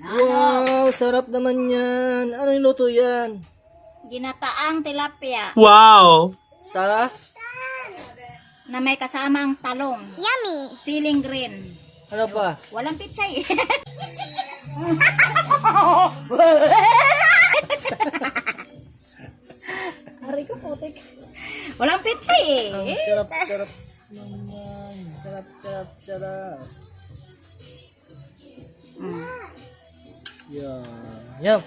Wow, sarap naman yan. Ano yung luto yan? Ginataang tilapia Wow! Sa? na may kasamang talong. Yummy! Siling green. Ano pa? Walang pichay. Aray ko putik. Walang pichay Ang eh. sarap, sarap naman. Sarap, sarap, sarap. Mm. Yan. Yan.